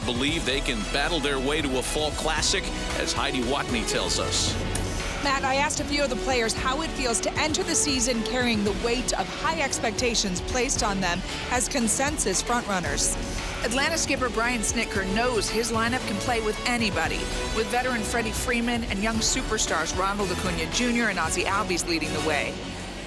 believe they can battle their way to a fall classic, as Heidi Watney tells us. Matt, I asked a few of the players how it feels to enter the season carrying the weight of high expectations placed on them as consensus frontrunners. Atlanta skipper Brian Snitker knows his lineup can play with anybody, with veteran Freddie Freeman and young superstars Ronald Acuna Jr. and Ozzie Albies leading the way.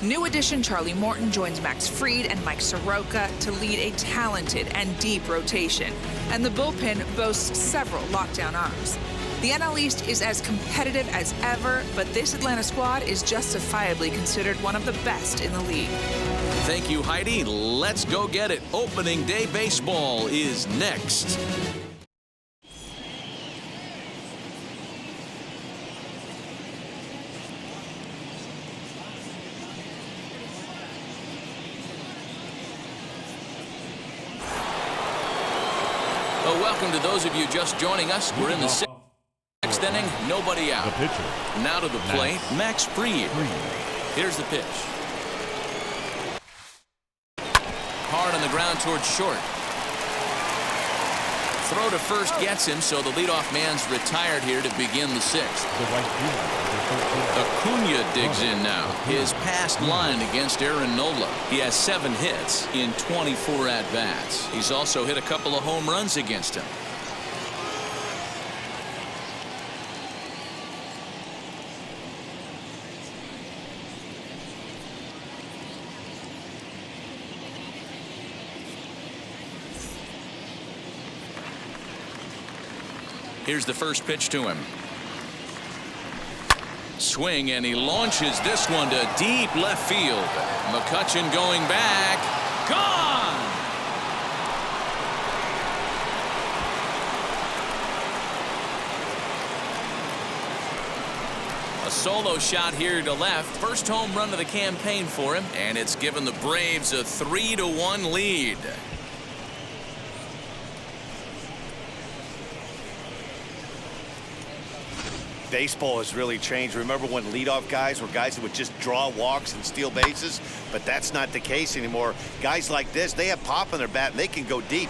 New addition Charlie Morton joins Max Fried and Mike Soroka to lead a talented and deep rotation. And the bullpen boasts several lockdown arms. The NL East is as competitive as ever, but this Atlanta squad is justifiably considered one of the best in the league. Thank you, Heidi. Let's go get it. Opening day baseball is next. Well, welcome to those of you just joining us. We're in the sixth inning, nobody out. The pitcher. Now to the plate, Max Fried. Here's the pitch. Hard on the ground towards short. Throw to first gets him, so the leadoff man's retired here to begin the sixth. Acuna digs in now. His past line against Aaron Nola. He has 7 hits in 24 at-bats. He's also hit a couple of home runs against him. Here's the first pitch to him. Swing, and he launches this one to deep left field. McCutchen going back. Gone! A solo shot here to left. First home run of the campaign for him, and it's given the Braves a 3-1 lead. Baseball has really changed. Remember when leadoff guys were guys that would just draw walks and steal bases? But that's not the case anymore. Guys like this, they have pop in their bat and they can go deep.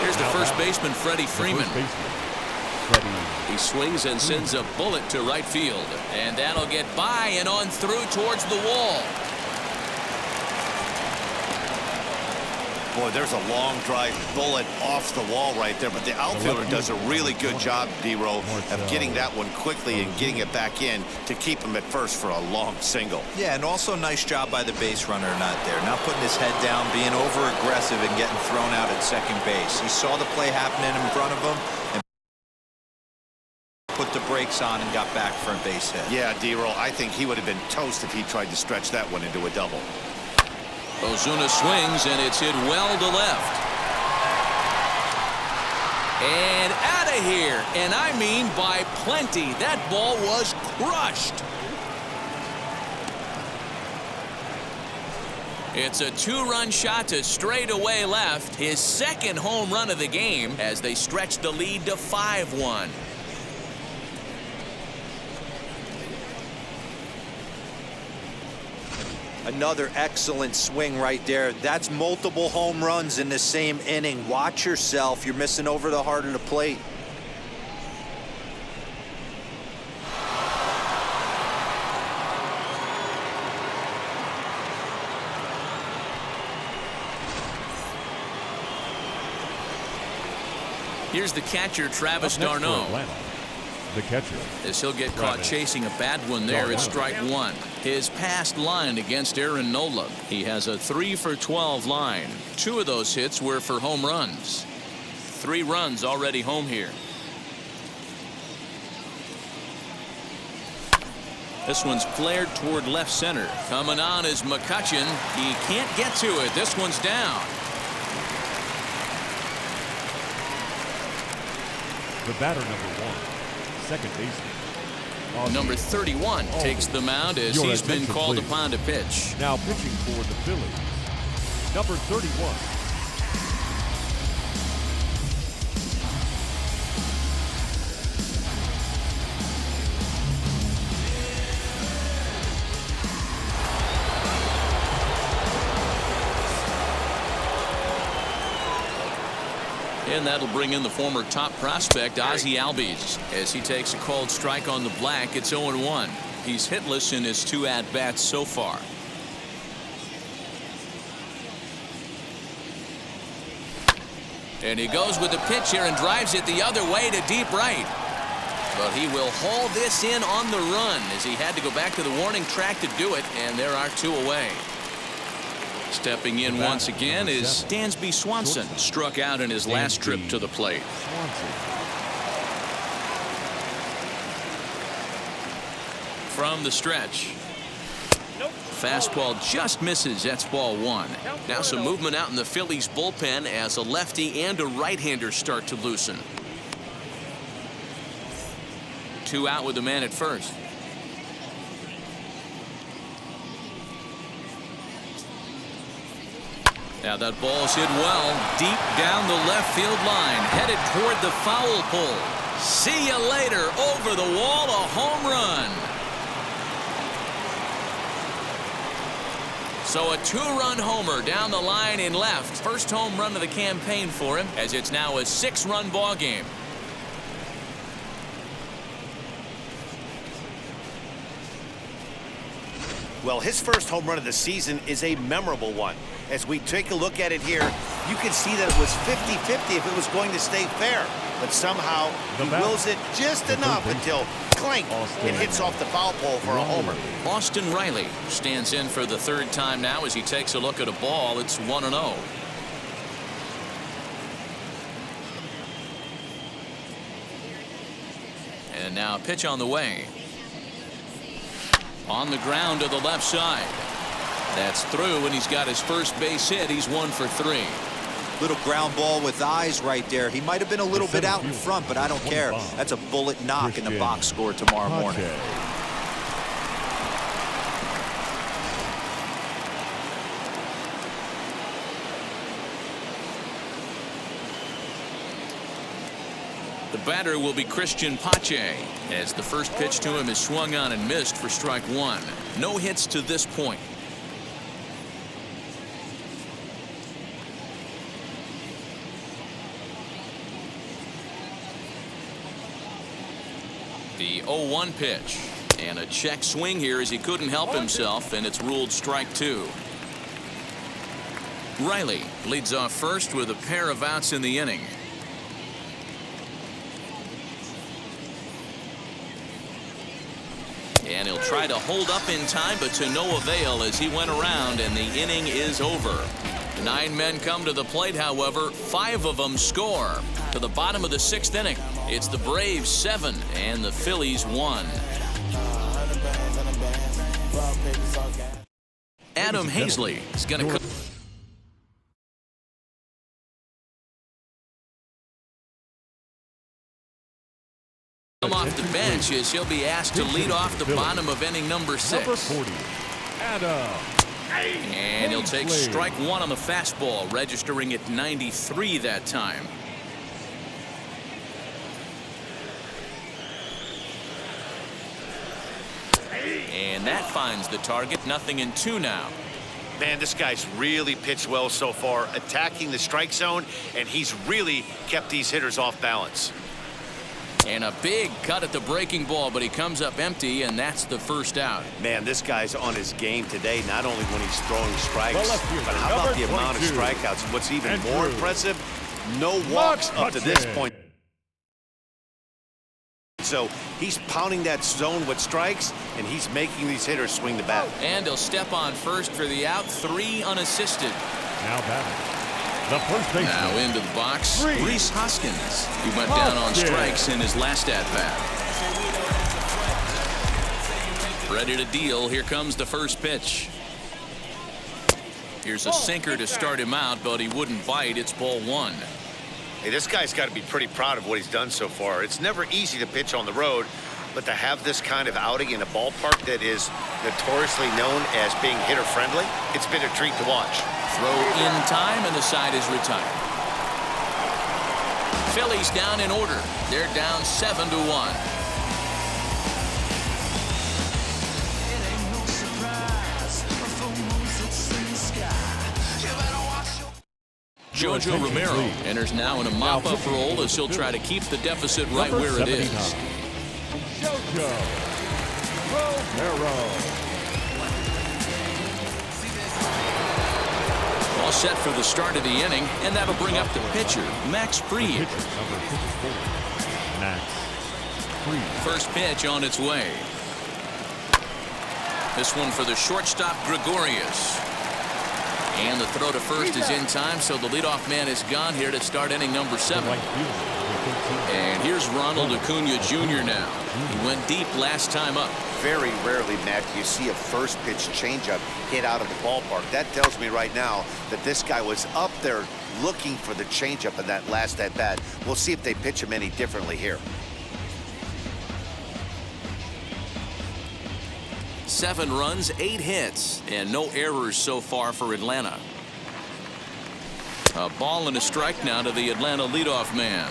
Here's the first baseman, Freddie Freeman. He swings and sends a bullet to right field. And that'll get by and on through towards the wall. Boy, there's a long drive bullet off the wall right there, but the outfielder does a really good job, D-Row, of getting that one quickly and getting it back in to keep him at first for a long single. Yeah, and also nice job by the base runner not there, not putting his head down, being over aggressive and getting thrown out at second base. He saw the play happening in front of him and put the brakes on and got back for a base hit. Yeah, D-Row, I think he would have been toast if he tried to stretch that one into a double. Ozuna swings, and it's hit well to left. And out of here. And I mean by plenty. That ball was crushed. It's a 2-run shot to straightaway left. His second home run of the game as they stretch the lead to 5-1. Another excellent swing right there. That's multiple home runs in the same inning. Watch yourself. You're missing over the heart of the plate. Here's the catcher, Travis d'Arnaud. The catcher. As he'll get caught chasing a bad one there at strike one. His past line against Aaron Nola. He has a 3-for-12 line. 2 of those hits were for home runs. 3 runs already home here. This one's flared toward left center. Coming on is McCutchen. He can't get to it. This one's down. The batter, number 1, second baseman. Number 31 takes the mound as he's been called upon to pitch. Now pitching for the Phillies, number 31. And that'll bring in the former top prospect, Ozzie Albies. As he takes a called strike on the black, it's 0-1. He's hitless in his 2 at-bats so far. And he goes with the pitch here and drives it the other way to deep right. But he will haul this in on the run as he had to go back to the warning track to do it, and there are 2 away. Stepping in once again is Dansby Swanson, struck out in his last trip to the plate. From the stretch. Fastball just misses. That's ball 1. Now some movement out in the Phillies bullpen as a lefty and a right-hander start to loosen. 2 out with the man at first. Now that ball's hit well deep down the left field line, headed toward the foul pole. See you later. Over the wall, a home run. So a 2-run homer down the line in left. First home run of the campaign for him, as it's now a 6-run ball game. Well, his first home run of the season is a memorable one. As we take a look at it here, you can see that it was 50-50 if it was going to stay fair. But somehow he wills it just enough until clank, it hits off the foul pole for a homer. Austin Riley stands in for the 3rd time now as he takes a look at a ball. It's 1-0. And now a pitch on the way. On the ground to the left side. That's through, and he's got his first base hit. He's 1 for 3. Little ground ball with eyes right there. He might have been a little bit out in front, but I don't care. That's a bullet knock in the box score tomorrow morning. The batter will be Christian Pache, as the first pitch to him is swung on and missed for strike 1. No hits to this point. The 0-1 pitch, and a check swing here as he couldn't help himself, and it's ruled strike 2. Riley leads off first with a pair of outs in the inning. And he'll try to hold up in time, but to no avail as he went around, and the inning is over. 9 men come to the plate, however, 5 of them score. To the bottom of the 6th inning, it's the Braves 7 and the Phillies 1. Adam Hazley is going to come off the bench as he'll be asked to lead off the bottom of inning number 6. Number 40, Adam. And he'll take strike 1 on the fastball, registering at 93 that time. And that finds the target. 0-2 now. Man, this guy's really pitched well so far, attacking the strike zone, and he's really kept these hitters off balance. And a big cut at the breaking ball, but he comes up empty, and that's the first out. Man, this guy's on his game today, not only when he's throwing strikes, but how about the amount of strikeouts? What's even more impressive, no walks up to this point. So he's pounding that zone with strikes, and he's making these hitters swing the bat. And he'll step on first for the out, 3 unassisted. Now batting, the first baseman. Now into the box, Rhys Hoskins. He went down on strikes in his last at-bat. Ready to deal. Here comes the first pitch. Here's a sinker to start him out, but he wouldn't bite. It's ball 1. Hey, this guy's got to be pretty proud of what he's done so far. It's never easy to pitch on the road, but to have this kind of outing in a ballpark that is notoriously known as being hitter-friendly, it's been a treat to watch. Throw in time, and the side is retired. Phillies down in order. They're down 7-1. Jojo Romero enters now in a mop-up role as he'll try to keep the deficit right where it is. Jojo Romero. All set for the start of the inning, and that'll bring up the pitcher, Max Fried. Number 54, Max Fried. First pitch on its way. This one for the shortstop, Gregorius. And the throw to first is in time, so the leadoff man is gone here to start inning number 7. And here's Ronald Acuna Jr. now. He went deep last time up. Very rarely, Matt, do you see a first pitch changeup hit out of the ballpark. That tells me right now that this guy was up there looking for the changeup in that last at bat. We'll see if they pitch him any differently here. 7 runs, 8 hits, and no errors so far for Atlanta. A ball and a strike now to the Atlanta leadoff man.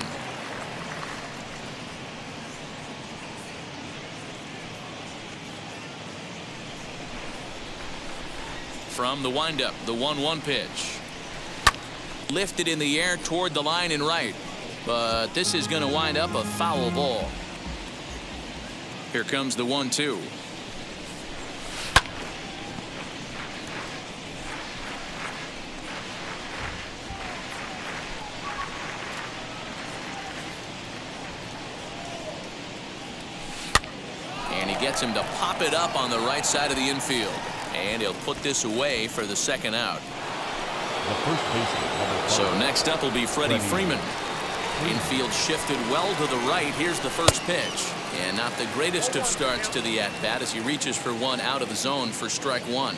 From the windup, the 1-1 pitch. Lifted in the air toward the line and right. But this is going to wind up a foul ball. Here comes the 1-2. And he gets him to pop it up on the right side of the infield. And he'll put this away for the second out. The first baseman. So next up will be Freddie Freeman. Infield shifted well to the right. Here's the first pitch. And not the greatest of starts to the at-bat as he reaches for one out of the zone for strike 1.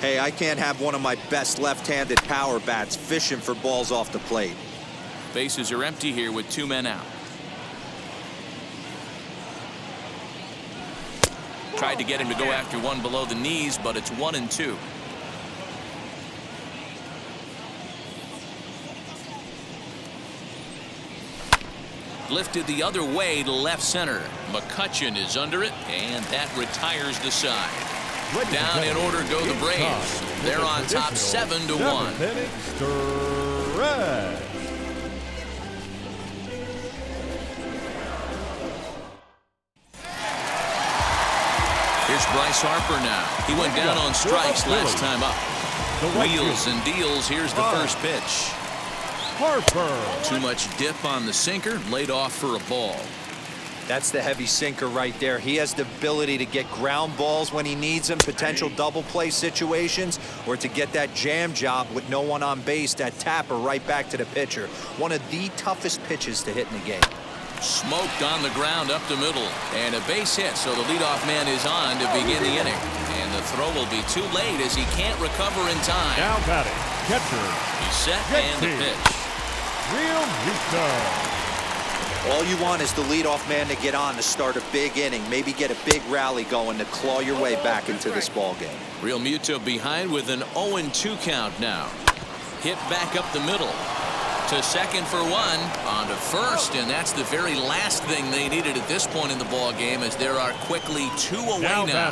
Hey, I can't have one of my best left-handed power bats fishing for balls off the plate. Bases are empty here with 2 men out. Tried to get him to go after one below the knees, but it's 1-2. Lifted the other way to left center. McCutchen is under it, and that retires the side. Down in order go the Braves. They're on top 7-1. Here's Bryce Harper now. He went down on strikes last time up. Wheels and deals. Here's the first pitch. Harper. Too much dip on the sinker. Laid off for a ball. That's the heavy sinker right there. He has the ability to get ground balls when he needs them, potential double play situations, or to get that jam job with no one on base, that tapper right back to the pitcher. One of the toughest pitches to hit in the game. Smoked on the ground up the middle, and a base hit, so the leadoff man is on to begin the inning. And the throw will be too late as he can't recover in time. Now batting, catcher. He's set and the pitch. Real Muto. All you want is the leadoff man to get on to start a big inning, maybe get a big rally going to claw your way back into this ball game. Real Muto behind with an 0-2 count now. Hit back up the middle. To second for one, on to first, and that's the very last thing they needed at this point in the ball game, as there are quickly 2 away now.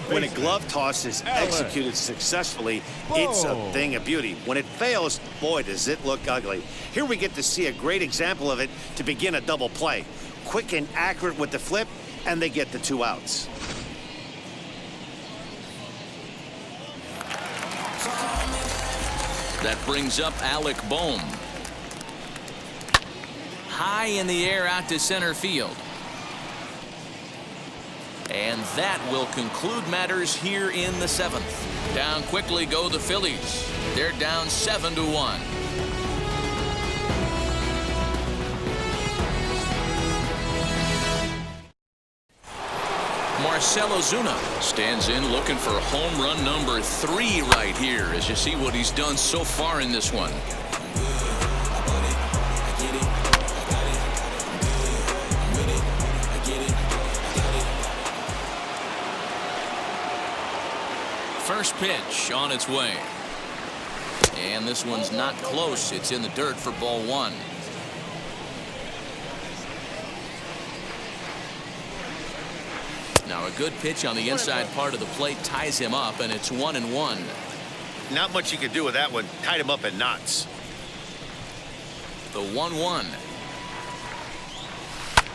When a glove toss is executed successfully, it's a thing of beauty. When it fails, boy, does it look ugly. Here we get to see a great example of it to begin a double play. Quick and accurate with the flip, and they get the 2 outs. That brings up Alec Bohm. High in the air out to center field. And that will conclude matters here in the 7th. Down quickly go the Phillies. They're down 7-1. Marcell Ozuna stands in looking for home run number 3 right here as you see what he's done so far in this one. First pitch on its way. And this one's not close. It's in the dirt for ball 1. Now a good pitch on the inside part of the plate ties him up, and it's 1-1. Not much you can do with that one. Tied him up in knots. The 1-1.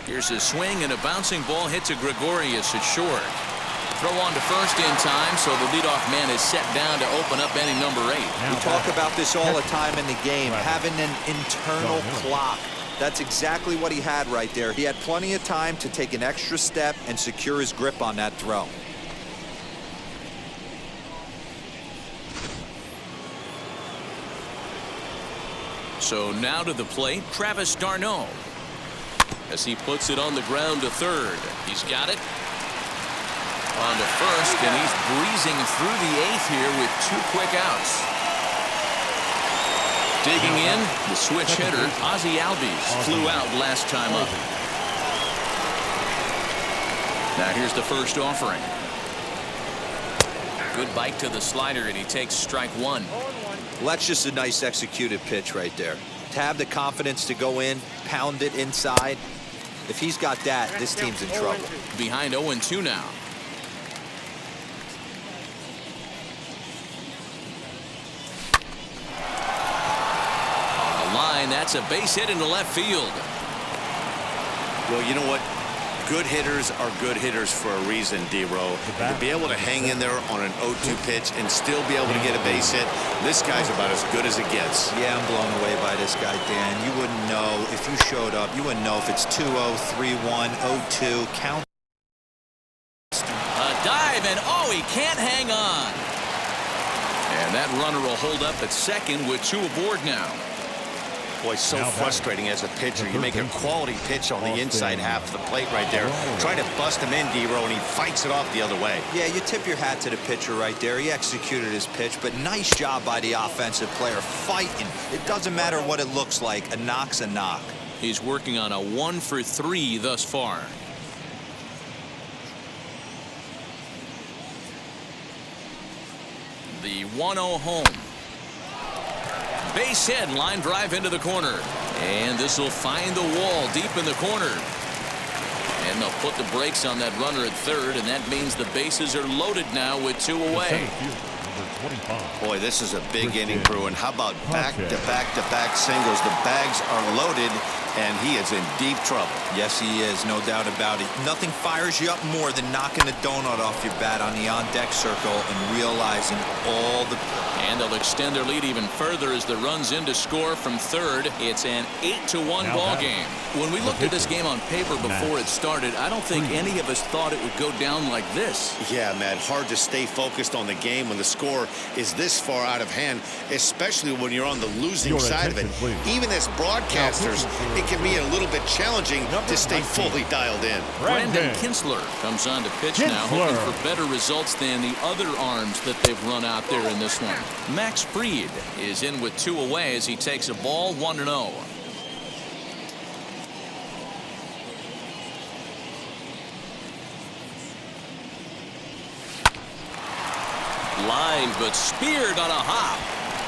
Here's a swing, and a bouncing ball hits a Gregorius at short. Throw on to first in time, so the leadoff man is set down to open up inning number 8. We talk about this all the time in the game, having an internal clock. That's exactly what he had right there. He had plenty of time to take an extra step and secure his grip on that throw. So now to the plate, Travis d'Arnaud. As he puts it on the ground to third. He's got it. On to first, and he's breezing through the 8th here with 2 quick outs. Digging in, the switch hitter, Ozzie Albies, flew out last time up. Now here's the first offering. Good bite to the slider, and he takes strike 1. Well, that's just a nice executed pitch right there. To have the confidence to go in, pound it inside. If he's got that, this team's in trouble. Behind 0-2 now. Line, that's a base hit into left field. Well, you know what? Good hitters are good hitters for a reason, D-Row. To be able to hang in there on an 0-2 pitch and still be able to get a base hit, this guy's about as good as it gets. Yeah, I'm blown away by this guy, Dan. You wouldn't know if you showed up. You wouldn't know if it's 2-0, 3-1, 0-2. Count. A dive, and oh, he can't hang on. And that runner will hold up at second with 2 aboard now. Boy, so frustrating as a pitcher. You make a quality pitch on the inside half of the plate right there. Try to bust him in, D-Row, and he fights it off the other way. Yeah, you tip your hat to the pitcher right there. He executed his pitch, but nice job by the offensive player fighting. It doesn't matter what it looks like. A knock's a knock. He's working on a 1 for 3 thus far. The 1-0 home. Base hit, line drive into the corner. And this will find the wall deep in the corner. And they'll put the brakes on that runner at third, and that means the bases are loaded now with 2 away. Boy, this is a big inning, Bruin. How about back-to-back-to-back singles? The bags are loaded, and he is in deep trouble. Yes, he is, no doubt about it. Nothing fires you up more than knocking a donut off your bat on the on-deck circle and realizing all the... And they'll extend their lead even further as the runs in to score from third. It's an 8-1 ball game. When we looked at this game on paper before it started, I don't think any of us thought it would go down like this. Yeah, Matt, hard to stay focused on the game when the score is this far out of hand, especially when you're on the losing side of it. Even as broadcasters, it can be a little bit challenging to stay fully dialed in. Brandon Kinsler comes on to pitch now, hoping for better results than the other arms that they've run out there in this one. Max Fried is in with 2 away as he takes a ball 1-0. Line, but speared on a hop.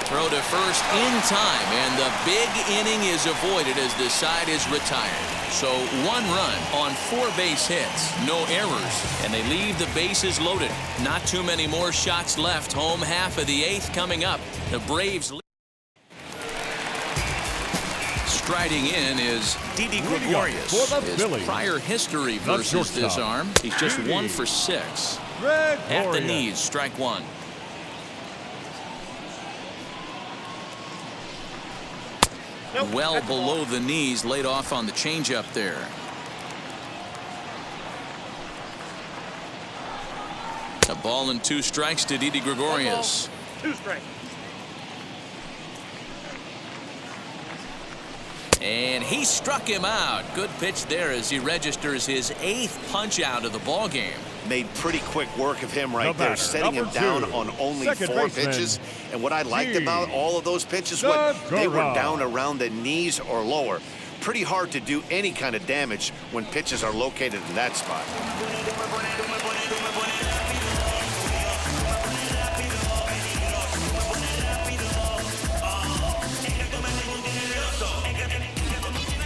Throw to first in time, and the big inning is avoided as the side is retired. So 1 run on 4 base hits, no errors, and they leave the bases loaded. Not too many more shots left. Home half of the 8th coming up. The Braves lead. Striding in is Didi Gregorius. His prior history versus this arm, he's just 1 for 6. At the knees, strike 1. Well below the knees, laid off on the changeup there. A ball and 2 strikes to Didi Gregorius. 2 strikes. And he struck him out. Good pitch there as he registers his 8th punch out of the ball game. Made pretty quick work of him right there, setting him down on only 4 pitches. And what I liked about all of those pitches, they were down around the knees or lower. Pretty hard to do any kind of damage when pitches are located in that spot.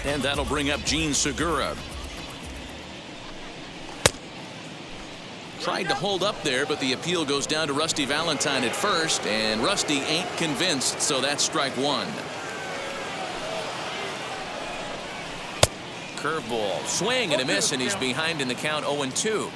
And that'll bring up Gene Segura. Tried to hold up there, but the appeal goes down to Rusty Valentine at first, and Rusty ain't convinced, so that's strike 1. Curveball, swing and a miss, and he's behind in the count 0-2.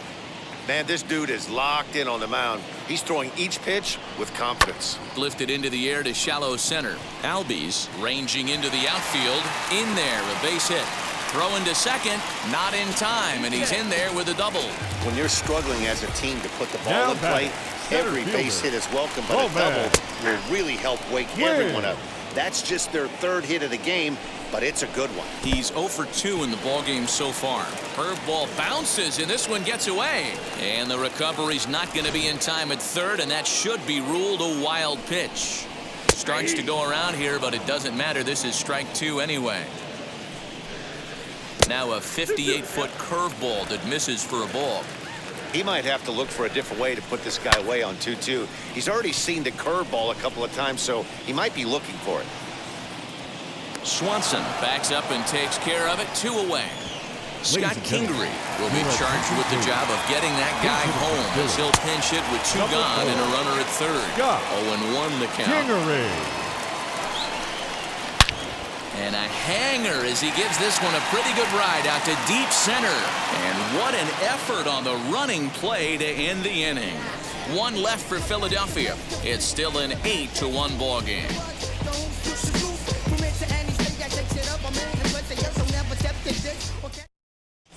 Man, this dude is locked in on the mound. He's throwing each pitch with confidence. Lifted into the air to shallow center. Albies ranging into the outfield. In there, a base hit. Throwing to second, not in time, and he's in there with a double. When you're struggling as a team to put the ball in play, every base hit is welcome, but a double will really help wake everyone up. That's just their third hit of the game, but it's a good one. He's 0 for 2 in the ballgame so far. Curveball bounces, and this one gets away. And the recovery's not going to be in time at third, and that should be ruled a wild pitch. Starts to go around here, but it doesn't matter. This is strike 2 anyway. Now a 58-foot curveball that misses for a ball. He might have to look for a different way to put this guy away on 2-2. He's already seen the curveball a couple of times, so he might be looking for it. Swanson backs up and takes care of it. 2 away. Scott Kingery will be charged with the job of getting that guy home as he'll pinch hit with 2 gone and a runner at third. 0-1 the count. And a hanger as he gives this one a pretty good ride out to deep center. And what an effort on the running play to end the inning. 1 left for Philadelphia. It's still an 8-1 ball game.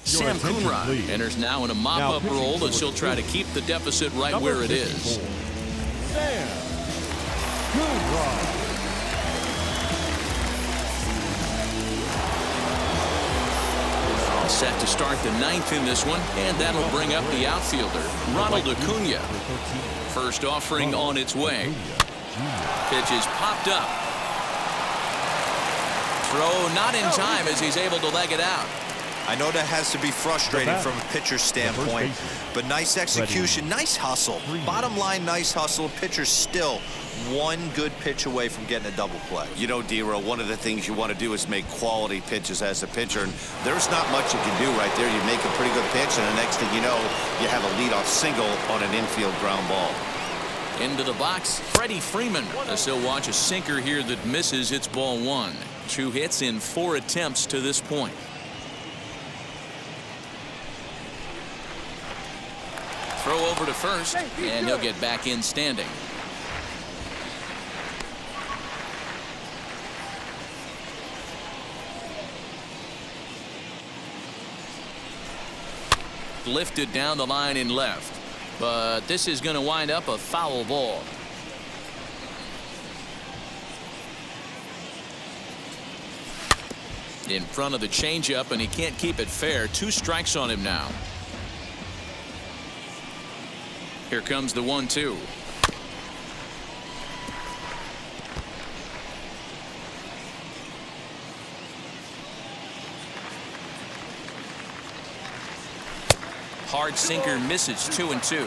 Sam Coonrod enters now in a mop-up role as he'll try to keep the deficit right where it is. Sam Coonrod. Set to start the 9th in this one, and that'll bring up the outfielder, Ronald Acuna. First offering on its way. Pitch is popped up. Throw not in time as he's able to leg it out. I know that has to be frustrating from a pitcher's standpoint, but nice execution, nice hustle. Bottom line, nice hustle. Pitcher's still 1 good pitch away from getting a double play. You know, D-Row, one of the things you want to do is make quality pitches as a pitcher, and there's not much you can do right there. You make a pretty good pitch, and the next thing you know, you have a leadoff single on an infield ground ball. Into the box, Freddie Freeman. As he'll watch a sinker here that misses. It's ball 1. 2 hits in 4 attempts to this point. Throw over to first, and he'll get back in standing. Lifted down the line in left, but this is going to wind up a foul ball. In front of the changeup, and he can't keep it fair. 2 strikes on him now. Here comes the 1-2. Hard sinker misses. 2-2.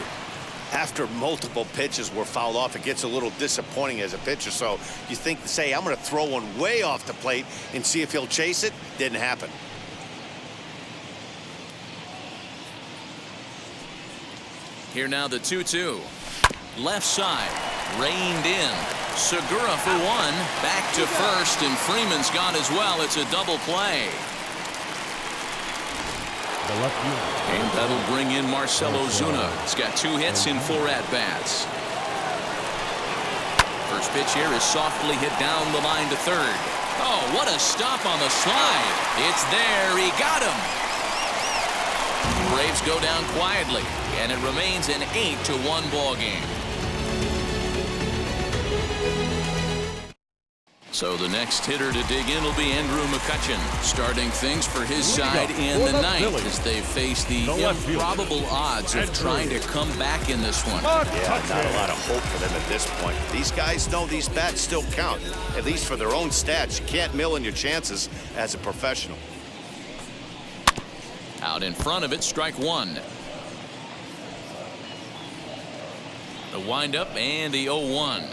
After multiple pitches were fouled off, it gets a little disappointing as a pitcher. So you think to say, I'm going to throw one way off the plate and see if he'll chase it. Didn't happen. Here now the 2-2. Left side, reined in. Segura for 1. Back to first, and Freeman's gone as well. It's a double play. And that'll bring in Marcell Ozuna. He's got 2 hits in 4 at-bats. First pitch here is softly hit down the line to third. Oh, what a stop on the slide. It's there. He got him. Braves go down quietly, and it remains an 8-1 ball game. So the next hitter to dig in will be Andrew McCutchen, starting things for his side in the 9th as they face the improbable odds of trying to come back in this one. Yeah, not a lot of hope for them at this point. These guys know these bats still count, at least for their own stats. You can't mill in your chances as a professional. Out in front of it, strike 1. The windup and the 0-1.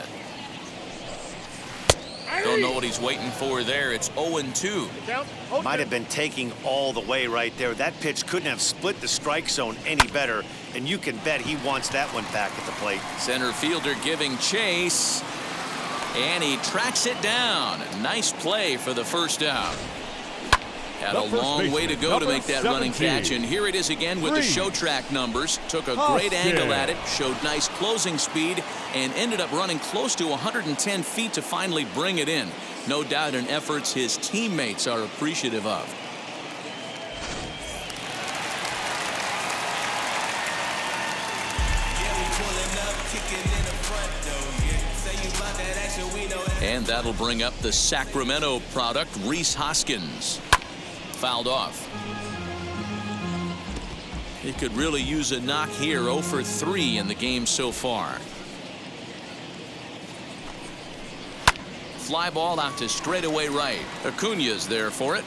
Don't know what he's waiting for there. It's 0-2. Might have been taking all the way right there. That pitch couldn't have split the strike zone any better, and you can bet he wants that one back at the plate. Center fielder giving chase, and he tracks it down. Nice play for the first out. Had a long way to go to make that running catch, and here it is again with the show track numbers. Took a great angle at it, showed nice closing speed, and ended up running close to 110 feet to finally bring it in. No doubt an efforts his teammates are appreciative of. And that'll bring up the Sacramento product, Rhys Hoskins. Fouled off. He could really use a knock here. 0 for 3 in the game so far. Fly ball out to straightaway right. Acuna's there for it.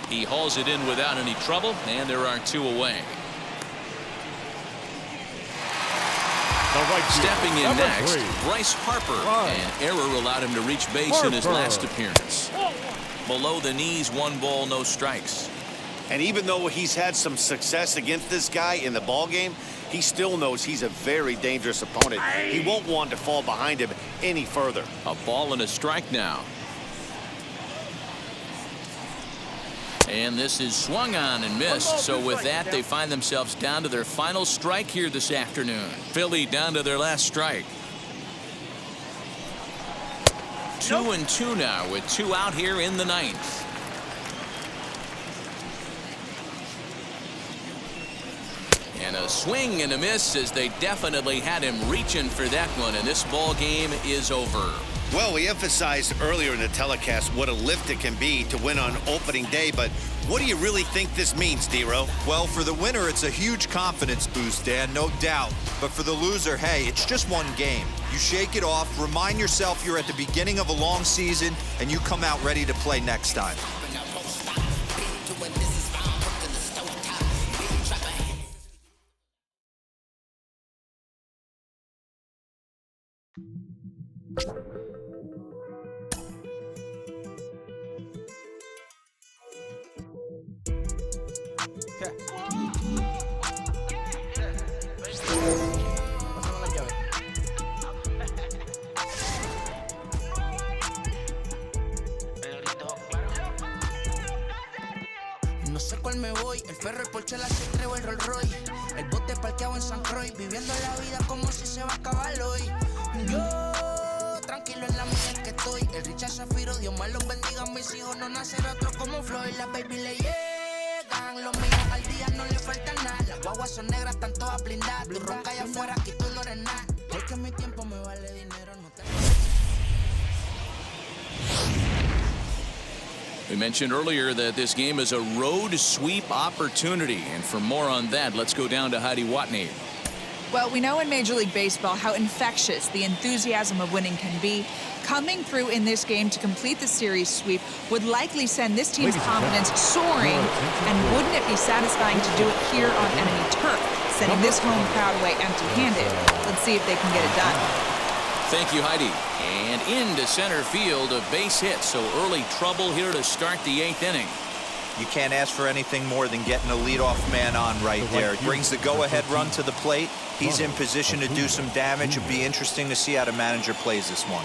He hauls it in without any trouble, and there are 2 away. Stepping in next, Bryce Harper. An error allowed him to reach base in his last appearance. Below the knees, 1 ball, no strikes. And even though he's had some success against this guy in the ball game, he still knows he's a very dangerous opponent. He won't want to fall behind him any further. A ball and a strike now. And this is swung on and missed. So with that, they find themselves down to their final strike here this afternoon. Philly down to their last strike. 2-2 now with 2 out here in the 9th. And a swing and a miss as they definitely had him reaching for that one, and this ball game is over. Well, we emphasized earlier in the telecast what a lift it can be to win on opening day, but what do you really think this means, D-Row? Well, for the winner, it's a huge confidence boost, Dan, no doubt. But for the loser, hey, it's just one game. You shake it off, remind yourself you're at the beginning of a long season, and you come out ready to play next time. No sé cuál me voy, el ferro, el Porsche, la Citre o el Rolls Royce. El bote parqueado en San Croix, viviendo la vida como si se va a acabar hoy. Yo, tranquilo en la mía que estoy. El Richard Zafiro, Dios más los bendiga, mis hijos no nacer otro como Floyd. Las baby le llegan, los míos al día no le falta nada. Las guaguas son negras, están todas blindadas. Tu ronca allá afuera, aquí tú no eres nada. Porque mi tiempo me vale dinero, no te... We mentioned earlier that this game is a road sweep opportunity. And for more on that, let's go down to Heidi Watney. Well, we know in Major League Baseball how infectious the enthusiasm of winning can be. Coming through in this game to complete the series sweep would likely send this team's confidence soaring. And wouldn't it be satisfying to do it here on enemy turf, sending this home crowd away empty-handed? Let's see if they can get it done. Thank you, Heidi. And into center field, a base hit. So early trouble here to start the 8th inning. You can't ask for anything more than getting a leadoff man on right there. It brings the go-ahead run to the plate. He's in position to do some damage. It'd be interesting to see how the manager plays this one.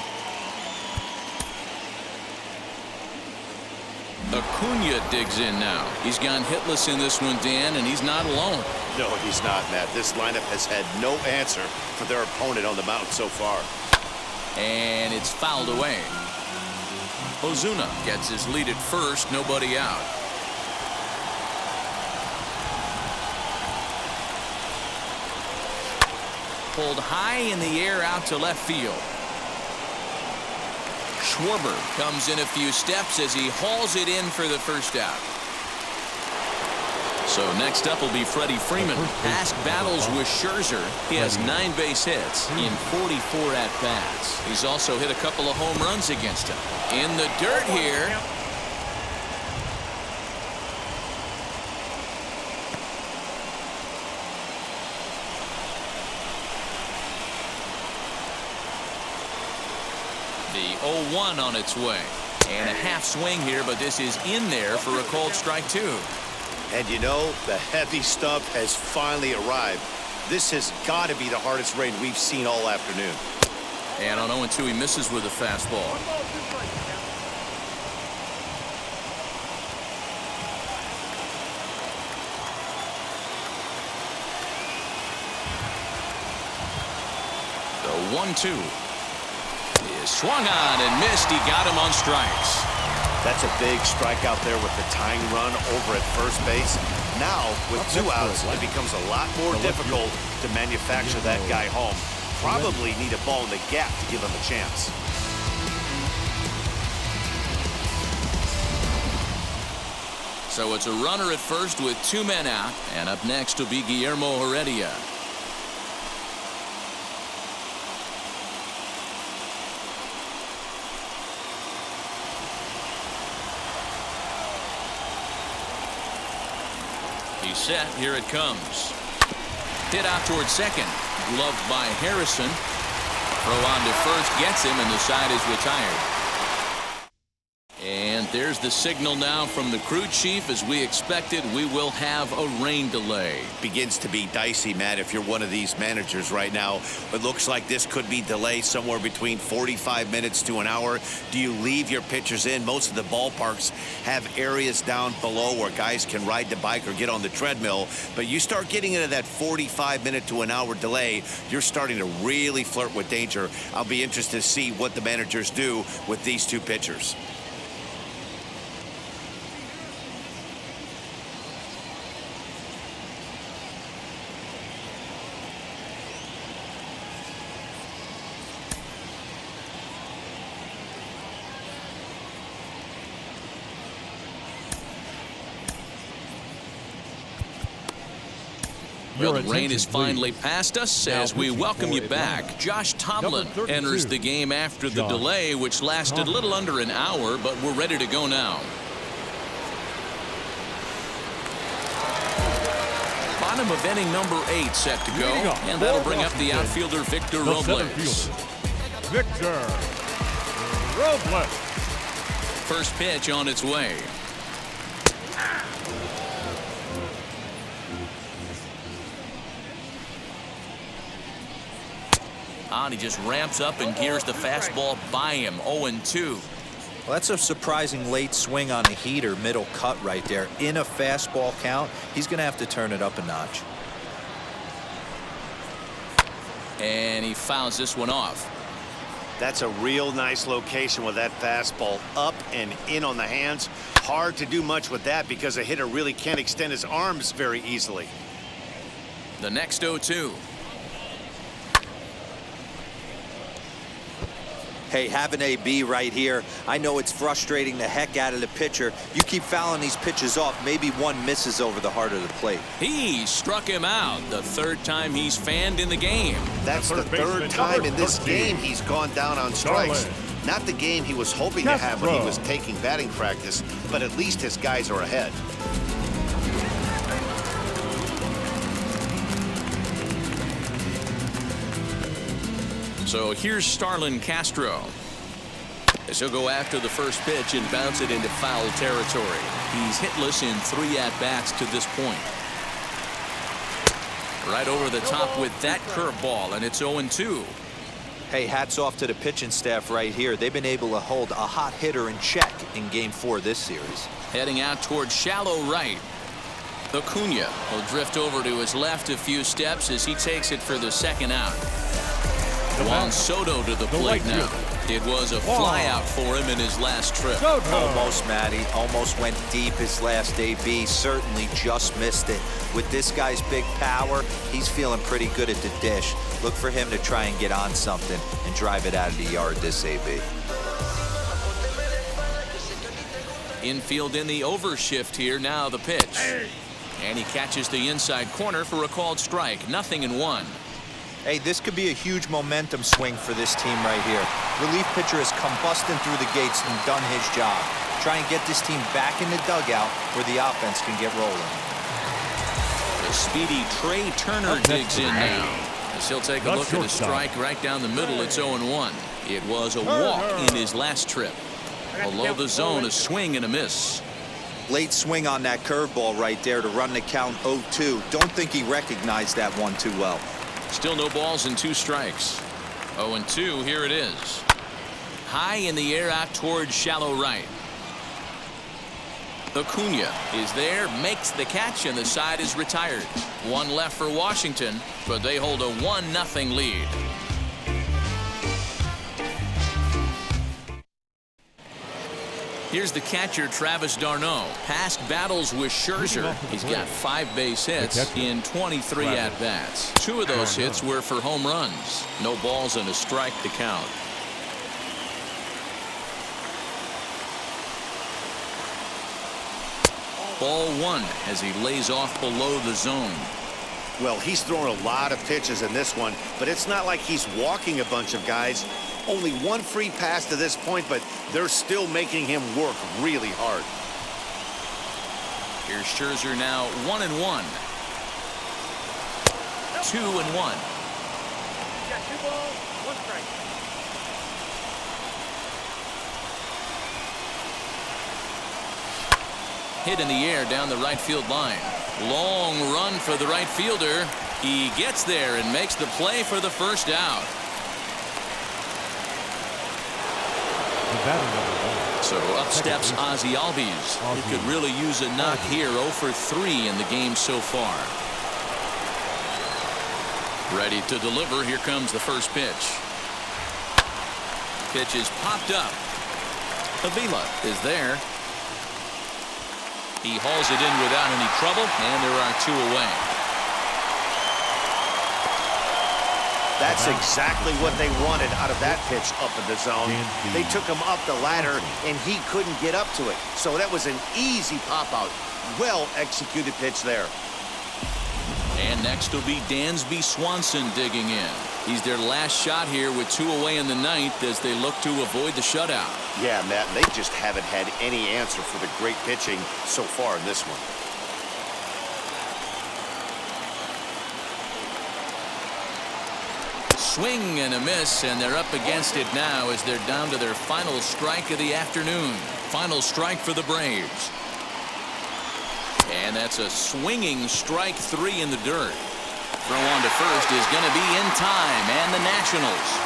Acuna digs in now. He's gone hitless in this one, Dan, and he's not alone. No, he's not, Matt. This lineup has had no answer for their opponent on the mound so far. And it's fouled away. Ozuna gets his lead at first, nobody out. Pulled high in the air out to left field. Schwarber comes in a few steps as he hauls it in for the first out. So next up will be Freddie Freeman. Past battles with Scherzer. He has 9 base hits in 44 at-bats. He's also hit a couple of home runs against him. In the dirt here. The 0-1 on its way. And a half swing here, but this is in there for a called strike 2. And you know, the heavy stuff has finally arrived. This has got to be the hardest rain we've seen all afternoon. And on 0-2, he misses with a fastball. The 1-2 is swung on and missed. He got him on strikes. That's a big strikeout there with the tying run over at first base. Now, with 2 outs, it becomes a lot more difficult to manufacture that guy home. Probably need a ball in the gap to give him a chance. So it's a runner at first with 2 men out, and up next will be Guillermo Heredia. He's set. Here it comes. Hit out towards second. Gloved by Harrison. Throw on to first gets him, and the side is retired. And there's the signal now from the crew chief. As we expected, we will have a rain delay. Begins to be dicey, Matt, if you're one of these managers right now. It looks like this could be delayed somewhere between 45 minutes to an hour. Do you leave your pitchers in? Most of the ballparks have areas down below where guys can ride the bike or get on the treadmill. But you start getting into that 45-minute to an hour delay, you're starting to really flirt with danger. I'll be interested to see what the managers do with these 2 pitchers. Well, the rain is finally past us as we welcome you back. Josh Tomlin enters the game after the delay, which lasted a little under an hour, but we're ready to go now. Bottom of inning number 8 set to go, and that'll bring up the outfielder Victor Robles. Victor Robles. First pitch on its way. He just ramps up and gears the fastball by him. 0-2. Well, that's a surprising late swing on a heater, middle cut right there. In a fastball count, he's going to have to turn it up a notch. And he fouls this one off. That's a real nice location with that fastball up and in on the hands. Hard to do much with that because a hitter really can't extend his arms very easily. The next 0-2. Hey, have an AB right here. I know it's frustrating the heck out of the pitcher. You keep fouling these pitches off, maybe one misses over the heart of the plate. He struck him out. The 3rd time he's fanned in the game. That's the 3rd time in this game he's gone down on strikes. Not the game he was hoping to have when he was taking batting practice, but at least his guys are ahead. So here's Starlin Castro, as he'll go after the first pitch and bounce it into foul territory. He's hitless in 3 at-bats to this point. Right over the top with that curveball, and it's 0-2. Hey, hats off to the pitching staff right here. They've been able to hold a hot hitter in check in Game 4 this series. Heading out towards shallow right. Acuna will drift over to his left a few steps as he takes it for the 2nd out. Juan Soto to the plate now. It was a fly out for him in his last trip. Almost, Matty. Almost went deep his last AB. Certainly just missed it. With this guy's big power, he's feeling pretty good at the dish. Look for him to try and get on something and drive it out of the yard this AB. Infield in the overshift here. Now the pitch. And he catches the inside corner for a called strike. 0-1. Hey, this could be a huge momentum swing for this team right here. Relief pitcher has come busting through the gates and done his job. Try and get this team back in the dugout where the offense can get rolling. The speedy Trey Turner digs in now. As he'll take a look at a strike right down the middle. It's 0-1. It was a walk in his last trip. Below the zone, a swing and a miss. Late swing on that curveball right there to run the count 0-2. Don't think he recognized that one too well. Still no balls and 2 strikes. 0-2. Here it is. High in the air out towards shallow right. Acuna is there, makes the catch, and the side is retired. 1 left for Washington, but they hold a 1-0 lead. Here's the catcher, Travis d'Arnaud. Past battles with Scherzer. He's got 5 base hits in 23 at-bats. 2 of those hits were for home runs. No balls and a strike to count. Ball 1 as he lays off below the zone. Well, he's thrown a lot of pitches in this one, but it's not like he's walking a bunch of guys. Only 1 free pass to this point, but they're still making him work really hard. Here's Scherzer now 1-1. 2-1. Got 2 balls, 1 strike. Hit in the air down the right field line. Long run for the right fielder. He gets there and makes the play for the first out. So up steps Ozzie Albies. He could really use a knock here. 0 for 3 in the game so far. Ready to deliver. Here comes the first pitch. Pitch is popped up. Avila is there. He hauls it in without any trouble, and there are 2 away. That's exactly what they wanted out of that pitch up in the zone. They took him up the ladder, and he couldn't get up to it. So that was an easy pop-out. Well-executed pitch there. And next will be Dansby Swanson digging in. He's their last shot here with 2 away in the 9th as they look to avoid the shutout. Yeah, Matt, they just haven't had any answer for the great pitching so far in this one. Swing and a miss, and they're up against it now as they're down to their final strike of the afternoon. Final strike for the Braves. And that's a swinging strike 3 in the dirt. Throw on to first is going to be in time, and the Nationals